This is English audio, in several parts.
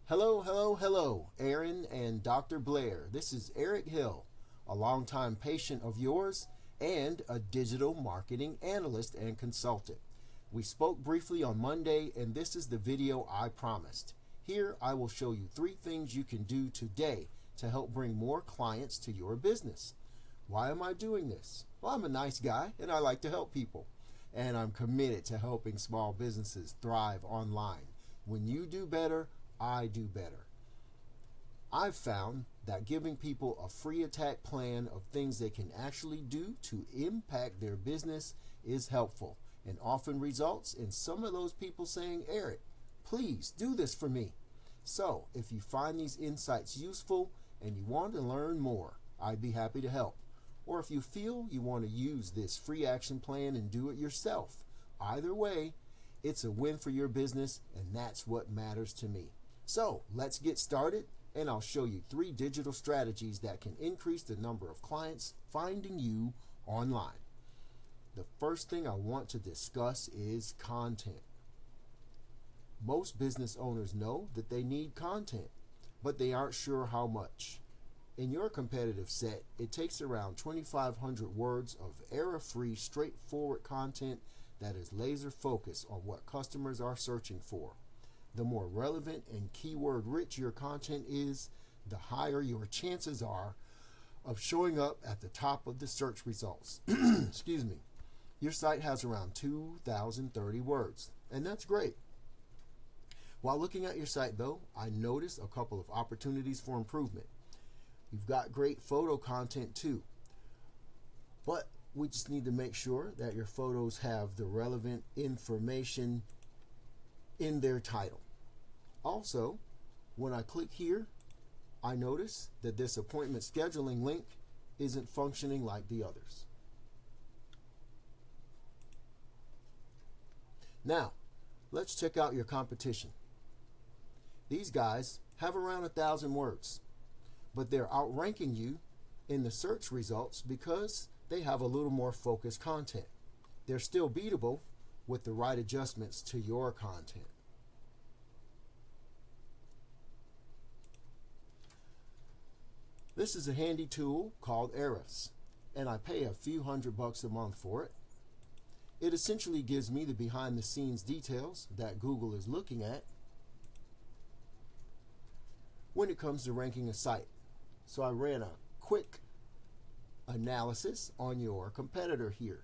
Hello, hello, hello, Aaron and Dr. Blair. This is Eric Hill, a longtime patient of yours and a digital marketing analyst and consultant. We spoke briefly on Monday, and this is the video I promised. Here, I will show you 3 things you can do today to help bring more clients to your business. Why am I doing this? Well, I'm a nice guy and I like to help people. And I'm committed to helping small businesses thrive online. When you do better, I do better. I've found that giving people a free attack plan of things they can actually do to impact their business is helpful and often results in some of those people saying, Eric, please do this for me. So if you find these insights useful and you want to learn more, I'd be happy to help. Or if you feel you want to use this free action plan and do it yourself, either way, it's a win for your business, and that's what matters to me. So let's get started, and I'll show you 3 digital strategies that can increase the number of clients finding you online. The first thing I want to discuss is content. Most business owners know that they need content, but they aren't sure how much. In your competitive set, it takes around 2,500 words of error-free, straightforward content that is laser focused on what customers are searching for. The more relevant and keyword-rich your content is, the higher your chances are of showing up at the top of the search results. Excuse me. Your site has around 2,030 words, and that's great. While looking at your site, though, I noticed a couple of opportunities for improvement. You've got great photo content too, but we just need to make sure that your photos have the relevant information in their title. Also, when I click here, I notice that this appointment scheduling link isn't functioning like the others. Now, let's check out your competition. These guys have around 1,000 words, but they're outranking you in the search results because they have a little more focused content. They're still beatable with the right adjustments to your content. This is a handy tool called Ahrefs, and I pay a few $100 a month for it. It essentially gives me the behind the scenes details that Google is looking at when it comes to ranking a site. So I ran a quick analysis on your competitor here.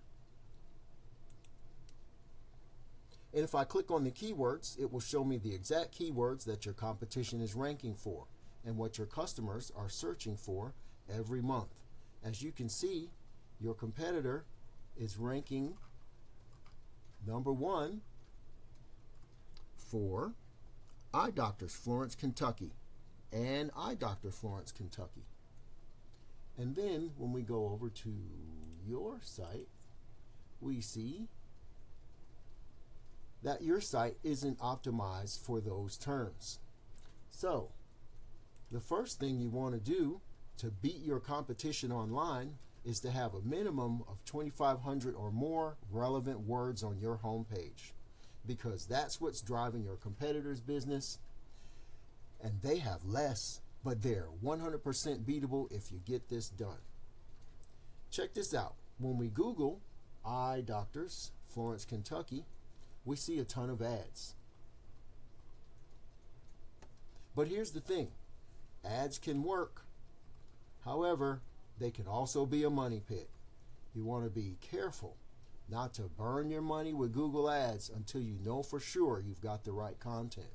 And if I click on the keywords, it will show me the exact keywords that your competition is ranking for and what your customers are searching for every month. As you can see, your competitor is ranking number 1 for Eye Doctors Florence, Kentucky, and Eye Doctor Florence, Kentucky. And then when we go over to your site, we see that your site isn't optimized for those terms. So the first thing you want to do to beat your competition online is to have a minimum of 2,500 or more relevant words on your homepage, because that's what's driving your competitor's business. And they have less, but they're 100% beatable if you get this done. Check this out. When we Google Eye Doctors Florence, Kentucky, we see a ton of ads. But here's the thing. Ads can work. However, they can also be a money pit. You want to be careful not to burn your money with Google ads until you know for sure you've got the right content.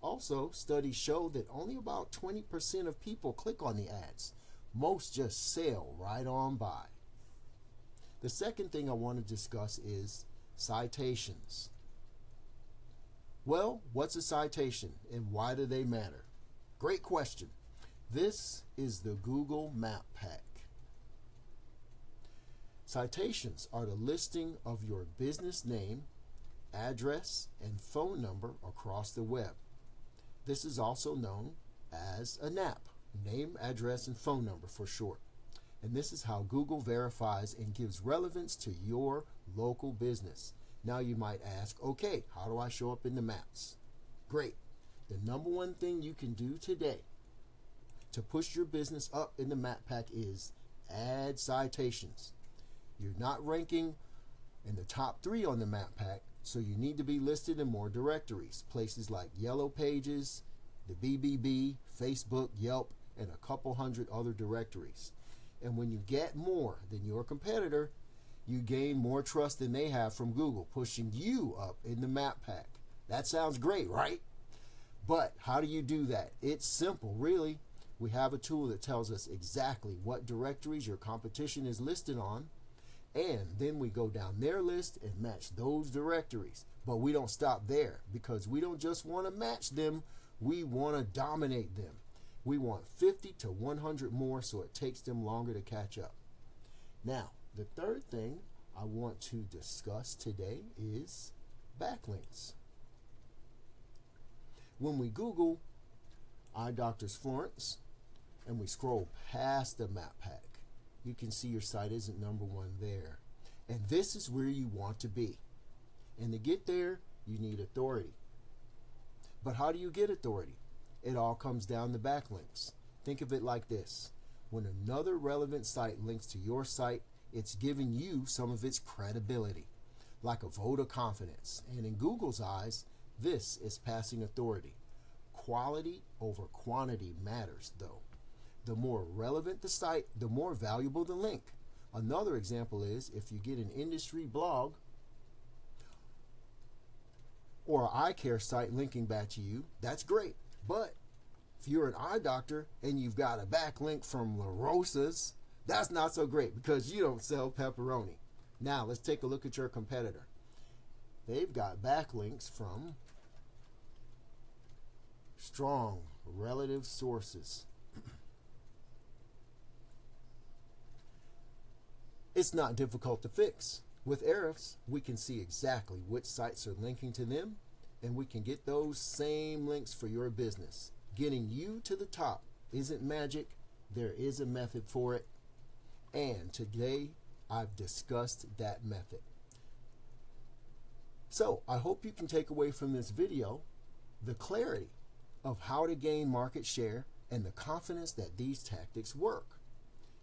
Also, studies show that only about 20% of people click on the ads. Most just sail right on by. The second thing I want to discuss is citations. Well, what's a citation and why do they matter? Great question. This is the Google Map Pack. Citations are the listing of your business name, address, and phone number across the web. This is also known as a NAP, name, address, and phone number for short. And this is how Google verifies and gives relevance to your local business. Now you might ask, okay, how do I show up in the maps? Great. The number one thing you can do today to push your business up in the map pack is add citations. You're not ranking in the top 3 on the map pack, so you need to be listed in more directories, places like Yellow Pages, the BBB, Facebook, Yelp, and a couple hundred other directories. And when you get more than your competitor, you gain more trust than they have from Google, pushing you up in the map pack. That sounds great, right? But how do you do that? It's simple, really. We have a tool that tells us exactly what directories your competition is listed on, and then we go down their list and match those directories. But we don't stop there, because we don't just want to match them, we want to dominate them. We want 50 to 100 more, so it takes them longer to catch up. Now, the third thing I want to discuss today is backlinks. When we Google Eye Doctors Florence and we scroll past the map pack, you can see your site isn't number 1 there. And this is where you want to be. And to get there, you need authority. But how do you get authority? It all comes down to backlinks. Think of it like this. When another relevant site links to your site, it's giving you some of its credibility, like a vote of confidence. And in Google's eyes, this is passing authority. Quality over quantity matters, though. The more relevant the site, the more valuable the link. Another example is if you get an industry blog or an eye care site linking back to you, that's great. But if you're an eye doctor and you've got a backlink from La Rosa's, that's not so great because you don't sell pepperoni. Now, let's take a look at your competitor. They've got backlinks from strong relative sources. It's not difficult to fix. With Ahrefs, we can see exactly which sites are linking to them, and we can get those same links for your business. Getting you to the top isn't magic. There is a method for it. And today, I've discussed that method. So, I hope you can take away from this video the clarity of how to gain market share and the confidence that these tactics work.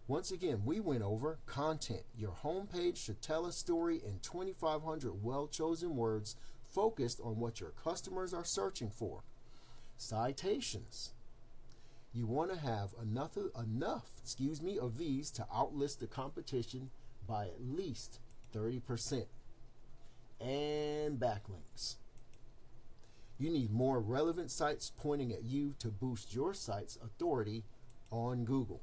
Once again, we went over content. Your homepage should tell a story in 2,500 well-chosen words focused on what your customers are searching for. Citations. You want to have enough of these to outlist the competition by at least 30%. And backlinks. You need more relevant sites pointing at you to boost your site's authority on Google.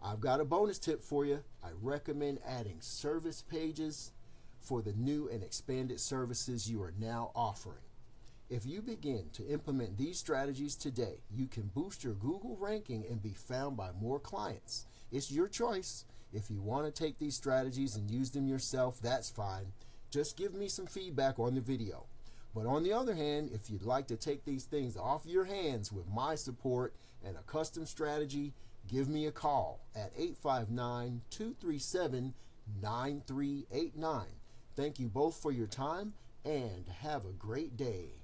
I've got a bonus tip for you. I recommend adding service pages for the new and expanded services you are now offering. If you begin to implement these strategies today, you can boost your Google ranking and be found by more clients. It's your choice. If you want to take these strategies and use them yourself, that's fine. Just give me some feedback on the video. But on the other hand, if you'd like to take these things off your hands with my support and a custom strategy, give me a call at 859-237-9389. Thank you both for your time and have a great day.